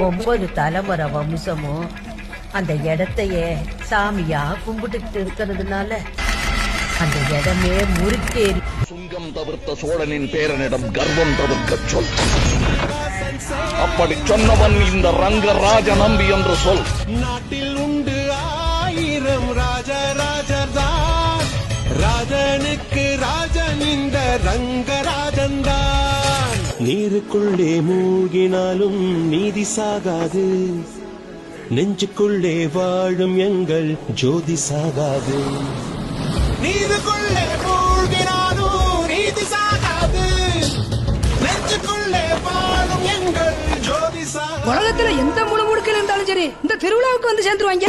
9 தலைமுறை வம்சமும் அந்த இடத்தையே சாமியா கும்பிட்டுட்டு இருக்கிறதுனால அந்த இடமே முறுக்கேறி சுங்கம் தவிர்த்த சோழனின் பேரனிடம் கர்வம் தவிர்க்க சொல். அப்படி சொன்னவன் இந்த ரங்கராஜ நம்பி என்று சொல். நாட்டில் உண்டு 1000 ராஜராஜர்தான். ராஜனுக்கு ராஜன் இந்த ரங்கராஜன் தான். நீருக்குள்ளே மூழ்கினாலும் நீதி சாகாது. நெஞ்சுக்குள்ளே வாழும் எங்கள் ஜோதி சாகாது. நீருக்குள்ளே மூழ்கினாலும் நீதி சாகாது. நெஞ்சுக்குள்ளே வாழும் எங்கள் ஜோதி சாகாது. உலகத்துல எந்த முழுமுடுக்கில் இருந்தாலும் சரி இந்த திருவிழாவுக்கு வந்து சேர்ந்துருவாங்க.